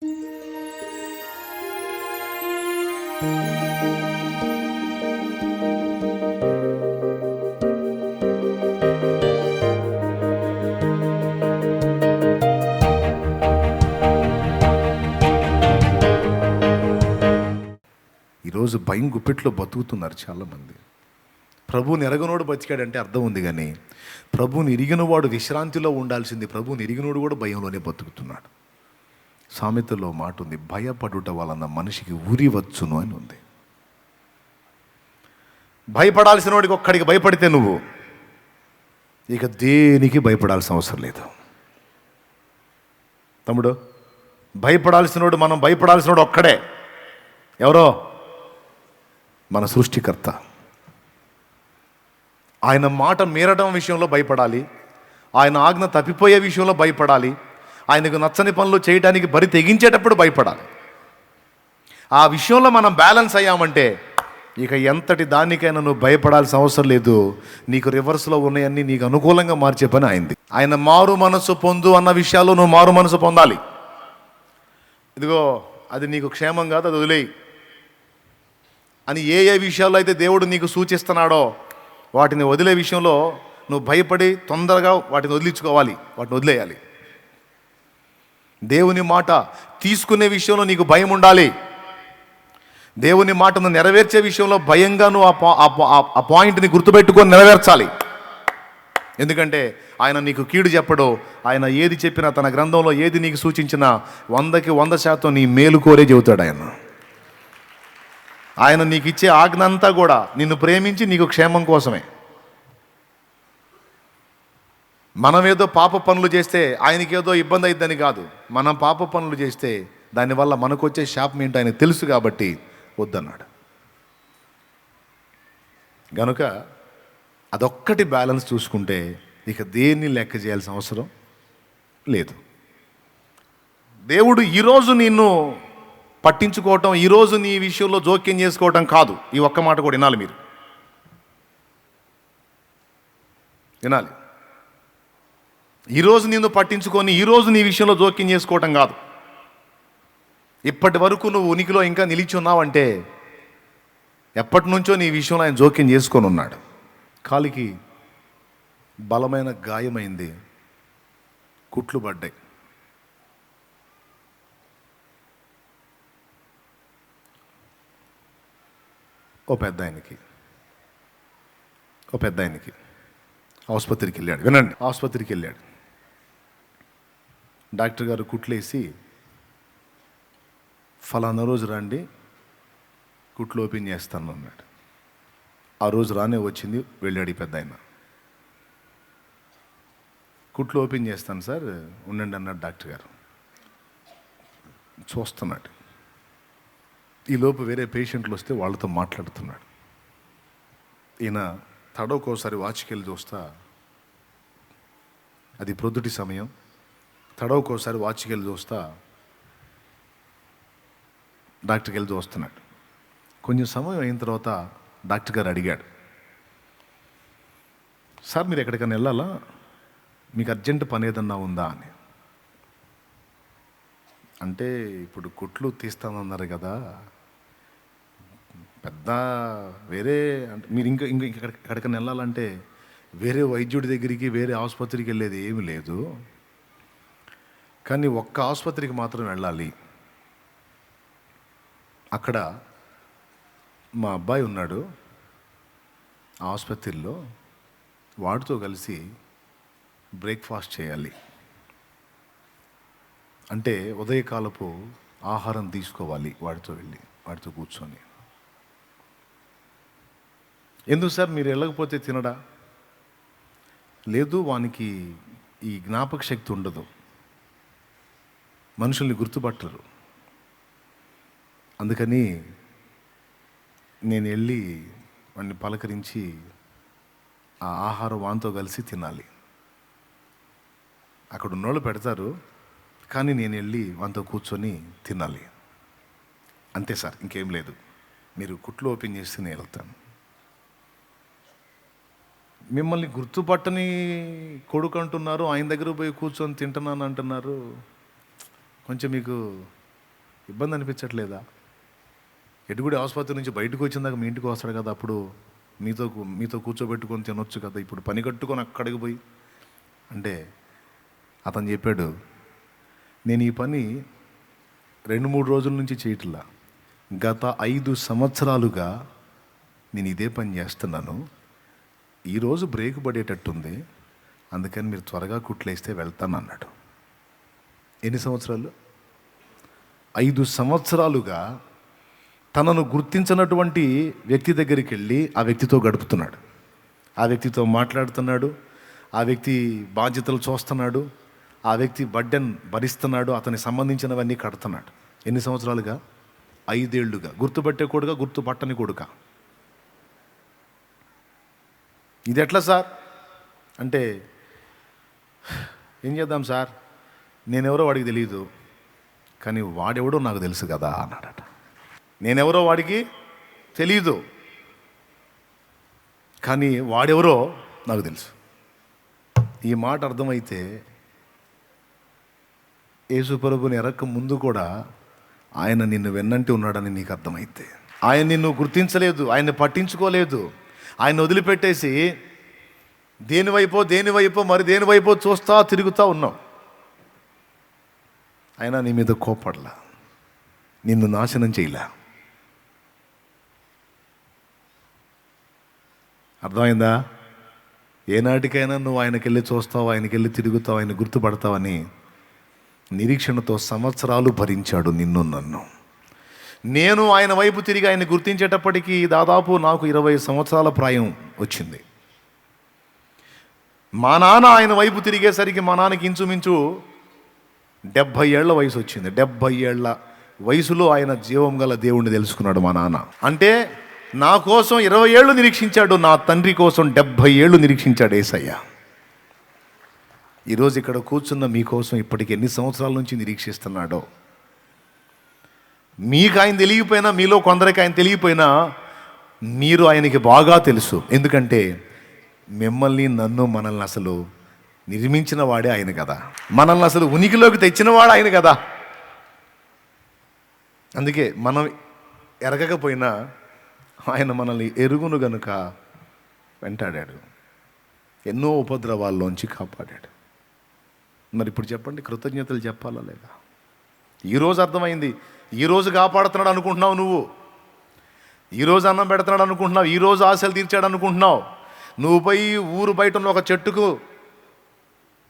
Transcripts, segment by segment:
ఈరోజు భయం గుప్పెట్లో బతుకుతున్నారు చాలామంది. ప్రభువుని ఎరగనోడు బతికాడంటే అర్థం ఉంది, కానీ ప్రభువుని ఎరిగినవాడు విశ్రాంతిలో ఉండాల్సింది. ప్రభువుని ఎరిగినోడు కూడా భయంలోనే బతుకుతున్నాడు. సామెతలో మాట ఉంది, భయపడుట వలన మనిషికి ఉరి వచ్చును అని ఉంది. భయపడాల్సిన వాడికి ఒక్కడికి భయపడితే నువ్వు ఇక దేనికి భయపడాల్సిన అవసరం లేదు. తమ్ముడు, భయపడాల్సినోడు, మనం భయపడాల్సినోడు ఒక్కడే. ఎవరో? మన సృష్టికర్త. ఆయన మాట మీరడం విషయంలో భయపడాలి, ఆయన ఆజ్ఞ తప్పిపోయే విషయంలో భయపడాలి, ఆయనకు నచ్చని పనులు చేయడానికి బరి తెగించేటప్పుడు భయపడాలి. ఆ విషయంలో మనం బ్యాలెన్స్ అయ్యామంటే ఇక ఎంతటి దానికైనా నువ్వు భయపడాల్సిన అవసరం లేదు. నీకు రివర్స్లో ఉన్నాయన్నీ నీకు అనుకూలంగా మార్చే పని అయింది. ఆయన మారు మనసు పొందు అన్న విషయాల్లో నువ్వు మారు మనసు పొందాలి. ఇదిగో అది నీకు క్షేమం కాదు, అది వదిలేయి అని ఏ విషయాల్లో అయితే దేవుడు నీకు సూచిస్తున్నాడో వాటిని వదిలే విషయంలో నువ్వు భయపడి తొందరగా వాటిని వదిలించుకోవాలి, వాటిని వదిలేయాలి. దేవుని మాట తీసుకునే విషయంలో నీకు భయం ఉండాలి. దేవుని మాటను నెరవేర్చే విషయంలో భయంగా నువ్వు ఆ పాయింట్ని గుర్తుపెట్టుకొని నెరవేర్చాలి. ఎందుకంటే ఆయన నీకు కీడు చెప్పడు. ఆయన ఏది చెప్పినా, తన గ్రంథంలో ఏది నీకు సూచించినా 100కి 100% నీ మేలు కోరే చెబుతాడు. ఆయన నీకు ఇచ్చే ఆజ్ఞ అంతా కూడా నిన్ను ప్రేమించి నీకు క్షేమం కోసమే. మనమేదో పాప పనులు చేస్తే ఆయనకేదో ఇబ్బంది అయిద్దని కాదు. మనం పాప పనులు చేస్తే దానివల్ల మనకు వచ్చే శాపం ఏంటో ఆయనకు తెలుసు కాబట్టి వద్దన్నాడు. గనుక అదొక్కటి బ్యాలెన్స్ చూసుకుంటే ఇక దేన్ని లెక్క చేయాల్సిన అవసరం లేదు. దేవుడు ఈరోజు నిన్ను పట్టించుకోవటం, ఈరోజు నీ విషయంలో జోక్యం చేసుకోవటం కాదు. ఈ ఒక్క మాట కూడా వినాలి, మీరు వినాలి. ఈరోజు నిన్ను పట్టించుకొని ఈరోజు నీ విషయంలో జోక్యం చేసుకోవటం కాదు. ఇప్పటి వరకు నువ్వు ఉనికిలో ఇంకా నిలిచి ఉన్నావంటే ఎప్పటి నుంచో నీ విషయంలో ఆయన జోక్యం చేసుకొని ఉన్నాడు. కాలికి బలమైన గాయమైంది, కుట్లు పడ్డాయి. ఓ పెద్ద ఆయనకి ఆసుపత్రికి వెళ్ళాడు. వినండి, ఆసుపత్రికి వెళ్ళాడు. డాక్టర్ గారు కుట్లేసి, ఫలానా రోజు రండి, కుట్లు ఓపెన్ చేస్తాను అన్నాడు. ఆ రోజు రానే వచ్చింది. వెళ్ళాడు ఈ పెద్ద ఆయన. కుట్లు ఓపెన్ చేస్తాను సార్, ఉండండి అన్నాడు డాక్టర్ గారు. చూస్తున్నాడు. ఈలోపు వేరే పేషెంట్లు వస్తే వాళ్ళతో మాట్లాడుతున్నాడు. ఈయన తడవకోసారి వాచ్కి వెళ్ళి చూస్తా, అది ప్రొద్దుటి సమయం. తడవకోసారి వాచ్కి వెళ్ళి చూస్తా డాక్టర్కి వెళ్ళి చూస్తున్నాడు. కొంచెం సమయం అయిన తర్వాత డాక్టర్ గారు అడిగాడు, సార్ మీరు ఎక్కడికైనా వెళ్ళాలా, మీకు అర్జెంట్ పని ఏదన్నా ఉందా అని. అంటే ఇప్పుడు కుట్లు తీస్తానన్నారు కదా, పెద్ద వేరే అంటే మీరు ఇంకా ఎక్కడికైనా వెళ్ళాలంటే వేరే వైద్యుడి దగ్గరికి, వేరే ఆసుపత్రికి వెళ్ళేది ఏమీ లేదు, కానీ ఒక్క ఆసుపత్రికి మాత్రం వెళ్ళాలి. అక్కడ మా అబ్బాయి ఉన్నాడు, ఆ ఆసుపత్రిలో వాడితో కలిసి బ్రేక్ఫాస్ట్ చేయాలి. అంటే ఉదయకాలపు ఆహారం తీసుకోవాలి వాడితో వెళ్ళి, వాడితో కూర్చొని. ఎందుకు సార్ మీరు వెళ్ళకపోతే తినడా? లేదు, వానికి ఈ జ్ఞాపక శక్తి ఉండదు, మనుషుల్ని గుర్తుపట్టరు, అందుకని నేను వెళ్ళి వాడిని పలకరించి ఆ ఆహారం వానితో కలిసి తినాలి. అక్కడ ఉన్నోళ్ళు పెడతారు, కానీ నేను వెళ్ళి వానితో కూర్చొని తినాలి. అంతే సార్, ఇంకేం లేదు. మీరు కుట్లు ఓపెన్ చేస్తే నేను వెళ్తాను. మిమ్మల్ని గుర్తుపట్టని కొడుకు అంటున్నారు, ఆయన దగ్గర పోయి కూర్చొని తింటున్నాను అంటున్నారు. కొంచెం మీకు ఇబ్బంది అనిపించట్లేదా? ఎటుగుడి ఆసుపత్రి నుంచి బయటకు వచ్చిందాక మీ ఇంటికి వస్తాడు కదా, అప్పుడు మీతో కూర్చోబెట్టుకొని తినొచ్చు కదా. ఇప్పుడు పని కట్టుకొని అక్కడికి పోయి అంటే అతను చెప్పాడు, నేను ఈ పని 2-3 రోజుల నుంచి చేయట్లా, గత 5 సంవత్సరాలుగా నేను ఇదే పని చేస్తున్నాను. ఈరోజు బ్రేక్ పడేటట్టుంది, అందుకని మీరు త్వరగా కుట్లేస్తే వెళ్తాను అన్నాడు. ఎన్ని సంవత్సరాలు? 5 సంవత్సరాలుగా తనను గుర్తించినటువంటి వ్యక్తి దగ్గరికి వెళ్ళి ఆ వ్యక్తితో గడుపుతున్నాడు, ఆ వ్యక్తితో మాట్లాడుతున్నాడు, ఆ వ్యక్తి బాధ్యతలు చూస్తున్నాడు, ఆ వ్యక్తి బర్డెన్ భరిస్తున్నాడు, అతనికి సంబంధించినవన్నీ కడుతున్నాడు. ఎన్ని సంవత్సరాలుగా? 5 ఏళ్ళుగా. గుర్తుపట్టే కొడుక, గుర్తుపట్టని కొడుక? ఇది ఎట్లా సార్ అంటే, ఏం చేద్దాం సార్, నేనెవరో వాడికి తెలియదు, కానీ వాడెవడో నాకు తెలుసు కదా అన్నాడట. నేనెవరో వాడికి తెలీదు, కానీ వాడెవరో నాకు తెలుసు. ఈ మాట అర్థమైతే యేసు ప్రభుని ఎరక్క ముందు కూడా ఆయన నిన్ను వెన్నంటి ఉన్నాడని నీకు అర్థమైతే, ఆయన నిన్ను గుర్తించలేదు, ఆయన్ని పట్టించుకోలేదు, ఆయన వదిలిపెట్టేసి దేనివైపో మరి దేనివైపో చూస్తా తిరుగుతూ ఉన్నావు. ఆయన నీ మీద కోపడలా, నిన్ను నాశనం చేయలే. అర్థమైందా? ఏనాటికైనా నువ్వు ఆయనకెళ్ళి చూస్తావు, ఆయనకెళ్ళి తిరుగుతావు, ఆయన గుర్తుపడతావని నిరీక్షణతో సంవత్సరాలు భరించాడు నిన్ను నన్ను. నేను ఆయన వైపు తిరిగి ఆయన గుర్తించేటప్పటికీ దాదాపు నాకు 20 సంవత్సరాల ప్రాయం వచ్చింది. మా నాన్న ఆయన వైపు తిరిగేసరికి మా నాన్నకి ఇంచుమించు 70 ఏళ్ల వయసు వచ్చింది. 70 ఏళ్ల వయసులో ఆయన జీవం గల దేవుణ్ణి తెలుసుకున్నాడు మా నాన్న. అంటే నా కోసం 20 ఏళ్ళు నిరీక్షించాడు, నా తండ్రి కోసం 70 ఏళ్ళు నిరీక్షించాడు యేసయ్య. ఈరోజు ఇక్కడ కూర్చున్న మీకోసం ఇప్పటికి ఎన్ని సంవత్సరాల నుంచి నిరీక్షిస్తున్నాడో. మీకు ఆయన తెలియపోయినా, మీలో కొందరికి ఆయన తెలియపోయినా, మీరు ఆయనకి బాగా తెలుసు. ఎందుకంటే మిమ్మల్ని, నన్ను, మనల్ని అసలు నిర్మించిన వాడే ఆయన కదా, మనల్ని అసలు ఉనికిలోకి తెచ్చినవాడు ఆయన కదా. అందుకే మనం ఎరగకపోయినా ఆయన మనల్ని ఎరుగును గనుక వెంటాడాడు, ఎన్నో ఉపద్రవాల్లోంచి కాపాడాడు. మరి ఇప్పుడు చెప్పండి, కృతజ్ఞతలు చెప్పాలా లేదా? ఈరోజు అర్థమైంది. ఈరోజు కాపాడుతున్నాడు అనుకుంటున్నావు నువ్వు, ఈరోజు అన్నం పెడుతున్నాడు అనుకుంటున్నావు, ఈరోజు ఆశలు తీర్చాడు అనుకుంటున్నావు. నువ్వు పోయి ఊరు బయట ఉన్న ఒక చెట్టుకు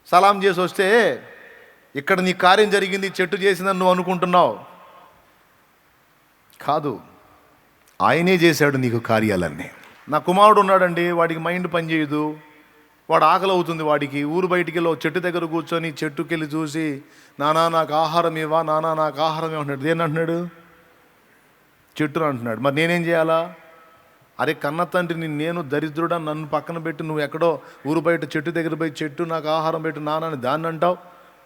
సలాం చేసి వస్తే ఇక్కడ నీ కార్యం జరిగింది, చెట్టు చేసిందని నువ్వు అనుకుంటున్నావు. కాదు, ఆయనే చేశాడు నీకు కార్యాలన్నీ. నా కుమారుడు ఉన్నాడండి, వాడికి మైండ్ పనిచేయదు, వాడు ఆకలి అవుతుంది వాడికి. ఊరు బయటికి వెళ్ళి చెట్టు దగ్గర కూర్చొని చెట్టుకెళ్ళి చూసి, నానా నాకు ఆహారం ఇవ్వా, నానా నాకు ఆహారం ఇవ్వంటున్నాడు. దేని అంటున్నాడు? చెట్టును అంటున్నాడు. మరి నేనేం చేయాలా? అరే కన్న తండ్రిని నేను దరిద్రుడా, నన్ను పక్కన పెట్టి నువ్వు ఎక్కడో ఊరు బయట చెట్టు దగ్గర పోయి చెట్టు నాకు ఆహారం పెట్టు నాన్న అని దాన్ని అంటావు.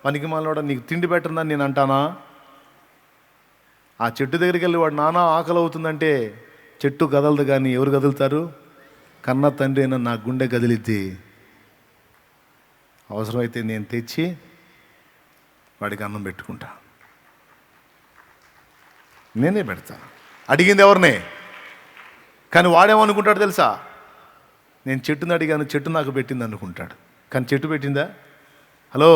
పనికి మాలినోడా, నీకు తిండి పెట్టిందని నేను అంటానా? ఆ చెట్టు దగ్గరికి వెళ్ళి వాడు నానా ఆకలి అవుతుందంటే చెట్టు కదలదు, కానీ ఎవరు కదులుతారు? కన్న తండ్రి అయినా నా గుండె కదిలిద్ది. అవసరమైతే నేను తెచ్చి వాడికి అన్నం పెట్టుకుంటా, నేనే పెడతా. అడిగింది ఎవరినే? కానీ వాడేమనుకుంటాడు తెలుసా? నేను చెట్టుని అడిగాను, చెట్టు నాకు పెట్టింది అనుకుంటాడు. కానీ చెట్టు పెట్టిందా? హలో,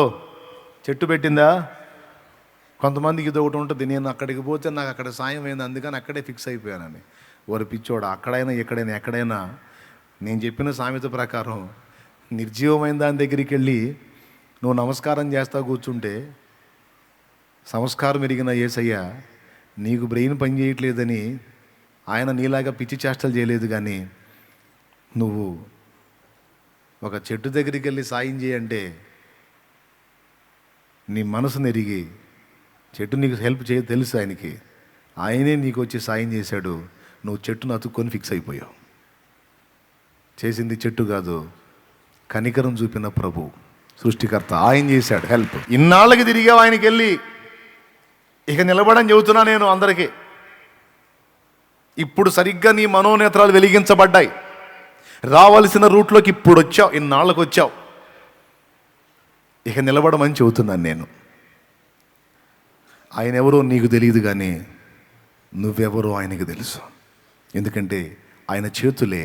చెట్టు పెట్టిందా? కొంతమందికి ఇది ఒకటి ఉంటుంది, నేను అక్కడికి పోతే నాకు అక్కడ సాయం అయింది, అందుకని అక్కడే ఫిక్స్ అయిపోయానని. ఓరి పిచ్చోడు, అక్కడైనా ఎక్కడైనా ఎక్కడైనా నేను చెప్పిన సామెత ప్రకారం నిర్జీవమైన దాని దగ్గరికి వెళ్ళి నువ్వు నమస్కారం చేస్తా కూర్చుంటే, సంస్కారం ఎరిగిన యేసయ్య నీకు బ్రెయిన్ పని చేయట్లేదని ఆయన నీలాగా పిచ్చి చేష్టలు చేయలేదు. కానీ నువ్వు ఒక చెట్టు దగ్గరికి వెళ్ళి సాయం చేయంటే నీ మనసును ఎరిగి, చెట్టు నీకు హెల్ప్ చేయ తెలుసు ఆయనకి, ఆయనే నీకు వచ్చి సాయం చేశాడు. నువ్వు చెట్టును అతుక్కొని ఫిక్స్ అయిపోయావు. చేసింది చెట్టు కాదు, కనికరం చూపిన ప్రభు, సృష్టికర్త, ఆయన చేశాడు హెల్ప్. ఇన్నాళ్ళకి తిరిగావు ఆయనకి వెళ్ళి, ఇక నిలబడని చెబుతున్నా నేను అందరికీ. ఇప్పుడు సరిగ్గా నీ మనోనేత్రాలు వెలిగించబడ్డాయి, రావాల్సిన రూట్లోకి ఇప్పుడు వచ్చావు, ఇన్నాళ్ళకు వచ్చావు, ఇక నిలబడమని చెబుతున్నాను నేను. ఆయన ఎవరో నీకు తెలియదు, కానీ నువ్వెవరో ఆయనకు తెలుసు. ఎందుకంటే ఆయన చేతులే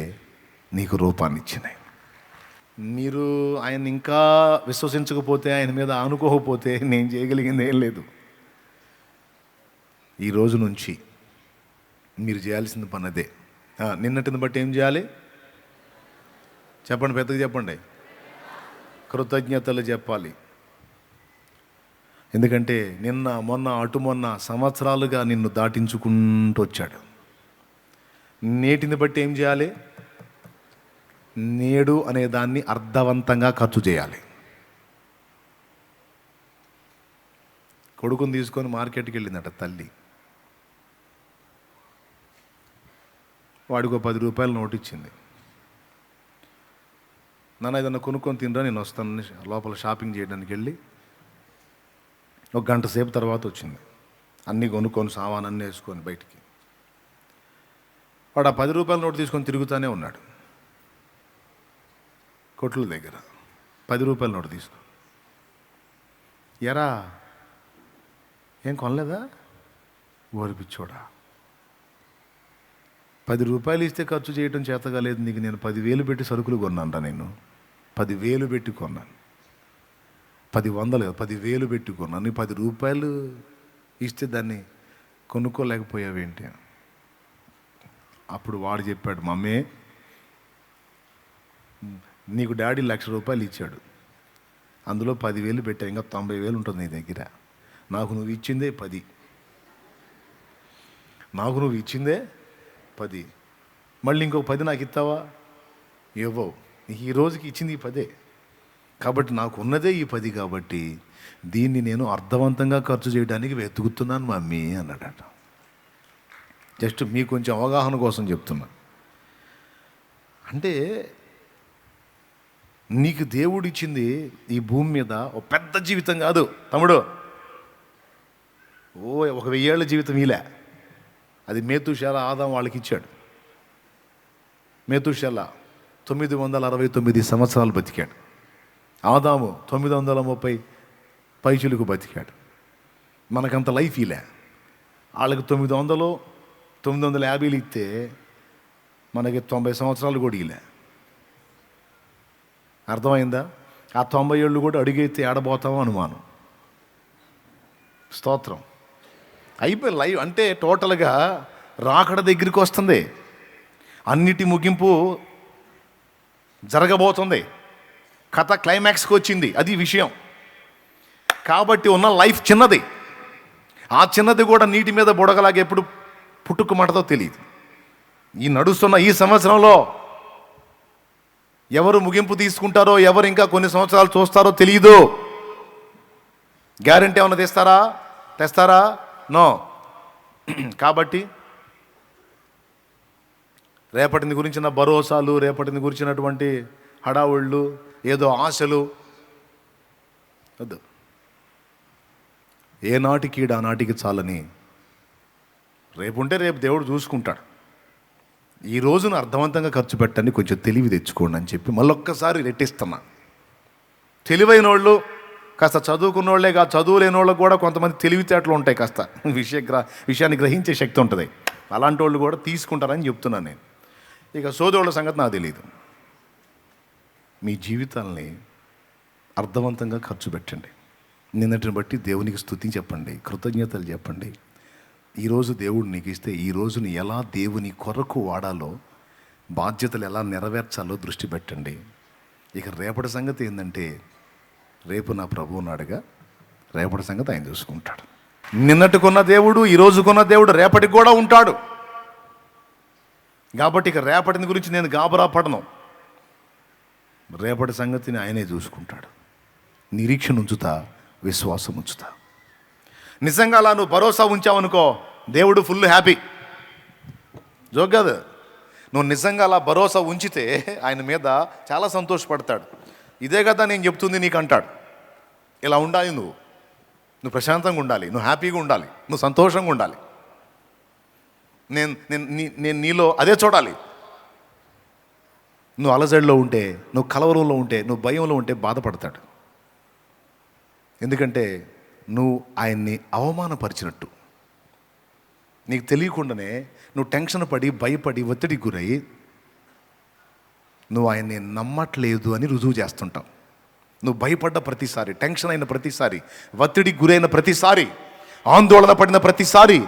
నీకు రూపాన్ని ఇచ్చినాయి. మీరు ఆయన ఇంకా విశ్వసించకపోతే, ఆయన మీద ఆనుకోకపోతే నేను చేయగలిగింది ఏం లేదు. ఈ రోజు నుంచి మీరు చేయాల్సిన పని అదే. నిన్నటిని బట్టి ఏం చేయాలి చెప్పండి, పెద్దగా చెప్పండి. కృతజ్ఞతలు చెప్పాలి. ఎందుకంటే నిన్న మొన్న అటు మొన్న సంవత్సరాలుగా నిన్ను దాటించుకుంటూ వచ్చాడు. నేటిని బట్టి ఏం చేయాలి? నేడు అనే దాన్ని అర్థవంతంగా ఖర్చు చేయాలి. కొడుకుని తీసుకొని మార్కెట్కి వెళ్ళిందట తల్లి. వాడికి 10 రూపాయలు నోటు ఇచ్చింది. నాన్న ఏదన్నా కొనుక్కొని తినరా, నేను వస్తాను లోపల షాపింగ్ చేయడానికి వెళ్ళి. ఒక గంట సేపు తర్వాత వచ్చింది, అన్నీ కొనుక్కొని సామాన్ అన్నీ వేసుకొని బయటికి. వాడు ఆ 10 రూపాయల నోటు తీసుకొని తిరుగుతూనే ఉన్నాడు కొట్ల దగ్గర. 10 రూపాయల నోటు తీసుకో. ఎరా ఏం కొనలేదా? ఓరిపిచ్చోడా, 10 రూపాయలు ఇస్తే ఖర్చు చేయడం చేతగాలేదు నీకు. నేను 10,000 పెట్టి సరుకులు కొన్నాను. నేను 10,000 పెట్టి కొన్నాను. 10,000 పెట్టి కొన్నాను. నీ 10 రూపాయలు ఇస్తే దాన్ని కొనుక్కోలేకపోయావేంటి? అప్పుడు వాడు చెప్పాడు, మమ్మీ నీకు డాడీ 1,00,000 రూపాయలు ఇచ్చాడు, అందులో 10,000 పెట్టా, ఇంకా 90,000 ఉంటుంది నీ దగ్గర. నాకు నువ్వు ఇచ్చిందే 10. నాకు నువ్వు ఇచ్చిందే 10. మళ్ళీ ఇంకొక 10 నాకు ఇస్తావా? ఇవ్వవు. ఈ రోజుకి ఇచ్చింది ఈ 10. కాబట్టి నాకు ఉన్నదే ఈ 10. కాబట్టి దీన్ని నేను అర్థవంతంగా ఖర్చు చేయడానికి వెతుకుతున్నాను మమ్మీ అన్నాడట. జస్ట్ మీకు కొంచెం అవగాహన కోసం చెప్తున్నా. అంటే నీకు దేవుడు ఇచ్చింది ఈ భూమి మీద ఒక పెద్ద జీవితం కాదు తమ్ముడు. 1,000 ఏళ్ల జీవితం ఇలా. అది మేతుషాల ఆదాం వాళ్ళకి ఇచ్చాడు. మేతుషాల 969 సంవత్సరాలు బతికాడు. ఆదాము 930 పైచులకు బతికాడు. మనకంత లైఫ్ ఇలా. వాళ్ళకి 950 ఇస్తే మనకి 90 సంవత్సరాలు కూడా ఇలా. అర్థమైందా? ఆ 90 ఏళ్ళు కూడా అడిగైతే ఆడబోతామో అనుమానం. స్తోత్రం. అయిపోయి లైవ్ అంటే టోటల్గా రాకడ దగ్గరికి వస్తుంది. అన్నిటి ముగింపు జరగబోతుంది. కథ క్లైమాక్స్కి వచ్చింది. అది విషయం. కాబట్టి ఉన్న లైఫ్ చిన్నది. ఆ చిన్నది కూడా నీటి మీద బుడగలాగా ఎప్పుడు పుట్టుకుమంటదో తెలియదు. ఈ నడుస్తున్న ఈ సంవత్సరంలో ఎవరు ముగింపు తీసుకుంటారో, ఎవరు ఇంకా కొన్ని సంవత్సరాలు చూస్తారో తెలియదు. గ్యారెంటీ ఏమైనా తెస్తారా? నో. కాబట్టి రేపటిని గురించిన భరోసాలు, రేపటిని గురించినటువంటి హడావుళ్ళు, ఏదో ఆశలు వద్దు. ఏ నాటికి ఆ నాటికి చాలని. రేపు ఉంటే రేపు దేవుడు చూసుకుంటాడు. ఈ రోజును అర్థవంతంగా ఖర్చు పెట్టండి, కొంచెం తెలివి తెచ్చుకోండి అని చెప్పి మళ్ళొక్కసారి రెట్టిస్తున్నా. తెలివైన వాళ్ళు కాస్త చదువుకున్న వాళ్ళే కాదు, చదువు లేని వాళ్ళకు కూడా కొంతమంది తెలివితేటలు ఉంటాయి, కాస్త విషయాన్ని గ్రహించే శక్తి ఉంటుంది. అలాంటి వాళ్ళు కూడా తీసుకుంటారని చెప్తున్నాను నేను. ఇక సోదరుల సంగతి నాకు తెలియదు. మీ జీవితాలని అర్థవంతంగా ఖర్చు పెట్టండి. నిన్నటిని బట్టి దేవునికి స్తుతి చెప్పండి, కృతజ్ఞతలు చెప్పండి. ఈరోజు దేవుడు నీకు ఇస్తే ఈ రోజుని ఎలా దేవుని కొరకు వాడాలో, బాధ్యతలు ఎలా నెరవేర్చాలో దృష్టి పెట్టండి. ఇక రేపటి సంగతి ఏంటంటే, రేపు నా ప్రభువు ఉన్నాడుగా, రేపటి సంగతి ఆయన చూసుకుంటాడు. నిన్నటికున్న దేవుడు, ఈ రోజుకున్న దేవుడు రేపటికి కూడా ఉంటాడు. కాబట్టి ఇక రేపటిని గురించి నేను గాబరా పడను. రేపటి సంగతిని ఆయనే చూసుకుంటాడు. నిరీక్షణ ఉంచుతా, విశ్వాసం ఉంచుతా. నిజంగా అలా నువ్వు భరోసా ఉంచావనుకో, దేవుడు ఫుల్ హ్యాపీ. జోక్ కాదు. నువ్వు నిజంగా అలా భరోసా ఉంచితే ఆయన మీద చాలా సంతోషపడతాడు. ఇదే కదా నేను చెప్తుంది నీకు అంటాడు. ఇలా ఉండాలి, నువ్వు ప్రశాంతంగా ఉండాలి, నువ్వు హ్యాపీగా ఉండాలి, నువ్వు సంతోషంగా ఉండాలి. నేను నీలో అదే చూడాలి. నువ్వు అలజడిలో ఉంటే, నువ్వు కలవరంలో ఉంటే, నువ్వు భయంలో ఉంటే బాధపడతాడు. ఎందుకంటే నువ్వు ఆయన్ని అవమానపరిచినట్టు. నీకు తెలియకుండానే నువ్వు టెన్షన్ పడి, భయపడి, ఒత్తిడికి గురై నువ్వు ఆయన్ని నమ్మట్లేదు అని రుజువు చేస్తుంటావు. నువ్వు భయపడ్డ ప్రతిసారి, టెన్షన్ అయిన ప్రతిసారి, ఒత్తిడికి గురైన ప్రతిసారి, ఆందోళన పడిన ప్రతిసారి,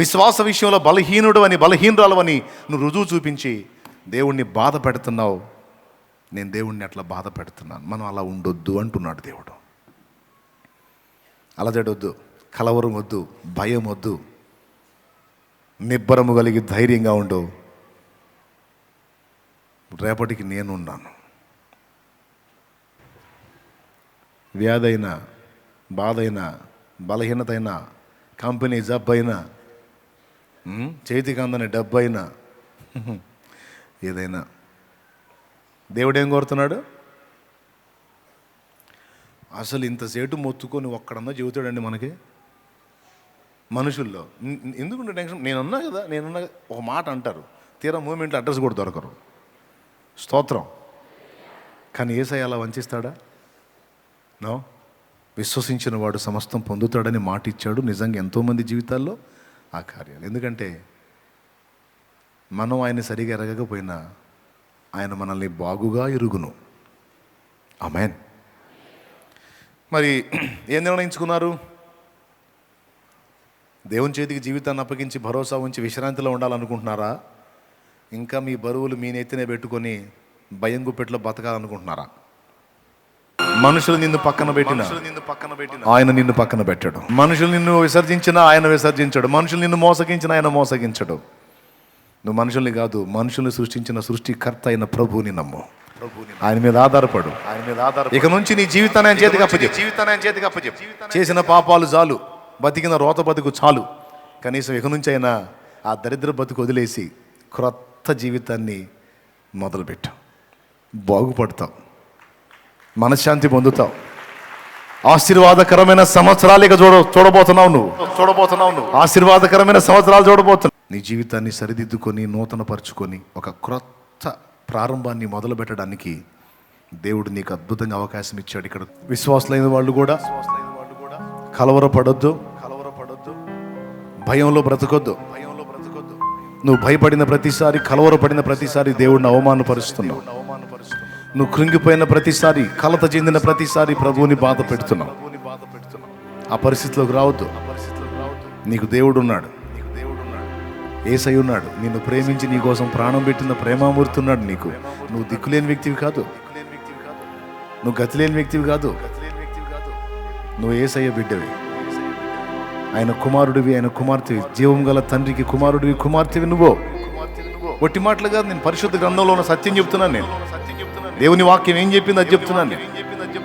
విశ్వాస విషయంలో బలహీనుడు అని, బలహీనరాలు అని నువ్వు రుజువు చూపించి దేవుణ్ణి బాధ పెడుతున్నావు. నేను దేవుణ్ణి అట్లా బాధ పెడుతున్నాను. మనం అలా ఉండొద్దు అంటున్నాడు దేవుడు. అలజడి వద్దు, కలవరం వద్దు, భయం వద్దు, నిబ్బరము కలిగి ధైర్యంగా ఉండు. రేపటికి నేనున్నాను. వ్యాధైనా, బాధైనా, బలహీనత అయినా, కంపెనీ జబ్బు అయినా, చేతికి అందని డబ్బు అయినా, ఏదైనా దేవుడు ఏం కోరుతున్నాడు? అసలు ఇంతసేటు మొత్తుకొని ఒక్కడన్నా చెబుతాడండి మనకి మనుషుల్లో. ఎందుకుంటే టెన్షన్, నేనున్నా కదా, నేనున్నా. ఒక మాట అంటారు, తీరా మూమెంట్లో అడ్రస్ కూడా దొరకరు. స్తోత్రం. కానీ యేసయ్య అలా వంచిస్తాడా? నో. విశ్వసించిన వాడు సమస్తం పొందుతాడని మాట ఇచ్చాడు. నిజంగా ఎంతోమంది జీవితాల్లో ఆ కార్యాలు. ఎందుకంటే మనం ఆయన సరిగా ఎరగకపోయినా ఆయన మనల్ని బాగుగా ఎరుగును. ఆమేన్. మరి ఏం నిర్ణయించుకున్నారు? దేవుని చేతికి జీవితాన్ని అప్పగించి భరోసా ఉంచి విశ్రాంతిలో ఉండాలనుకుంటున్నారా? ఇంకా మీ బరువులు మీ నెత్తినే పెట్టుకొని భయం గుప్పెట్లో బతకాలనుకుంటున్నారా? మనుషులు నిన్ను పక్కన పెట్టిన ఆయన నిన్ను పక్కన పెట్టాడు. మనుషులు నిన్ను విసర్జించినా ఆయన విసర్జించాడు. మనుషులు నిన్ను మోసగించిన ఆయన మోసగించడు. నువ్వు మనుషుల్ని కాదు, మనుషుల్ని సృష్టించిన సృష్టికర్త అయిన ప్రభువుని నమ్ము. ఆయన మీద ఆధారపడు. ఇక నుంచి నీ జీవితాన్ని ఆయన చేతికి అప్పచెప్పు. చేసిన పాపాలు చాలు, బతికిన రోత బతుకు చాలు. కనీసం ఇక నుంచి అయినా ఆ దరిద్ర బతుకు వదిలేసి క్రొత్త జీవితాన్ని మొదలుపెట్టు. బాగుపడతావు, మనశ్శాంతి పొందుతావు. ఆశీర్వాదకరమైన సంవత్సరాలు చూడబోతున్నావు నువ్వు. ఆశీర్వాదకరమైన సంవత్సరాలు చూడబోతున్నావు. నీ జీవితాన్ని సరిదిద్దుకొని, నూతనపరుచుకొని, ఒక క్రొత్త ప్రారంభాన్ని మొదలు పెట్టడానికి దేవుడు నీకు అద్భుతంగా అవకాశం ఇచ్చాడు. ఇక్కడ విశ్వాసులైన వాళ్ళు కూడా కలవరపడొద్దు, భయంలో బ్రతకొద్దు. నువ్వు భయపడిన ప్రతిసారి, కలవరపడిన ప్రతిసారి దేవుడిని అవమానపరుస్తున్నావు. నువ్వు కృంగిపోయిన ప్రతిసారి, కలత చెందిన ప్రతిసారి ప్రభువుని బాధ పెడుతున్నావు. ఆ పరిస్థితిలోకి రావద్దు. నీకు దేవుడు ఉన్నాడు, యేసయ్య ఉన్నాడు. నిన్ను ప్రేమించి నీ కోసం ప్రాణం పెట్టిన ప్రేమామూర్తి ఉన్నాడు నీకు. నువ్వు దిక్కులేని వ్యక్తివి కాదు, నువ్వు గతిలేని వ్యక్తివి కాదు. నువ్వు యేసయ్య బిడ్డవి, ఆయన కుమారుడివి, ఆయన కుమార్తెవి. జీవం గల తండ్రికి కుమారుడివి, కుమార్తెవి నువ్వు. ఒట్టి మాటలు కాదు, నేను పరిశుద్ధ గ్రంథంలో ఉన్న సత్యం చెప్తున్నాను. నేను దేవుని వాక్యం ఏం చెప్పింది అది చెప్తున్నాను. నేను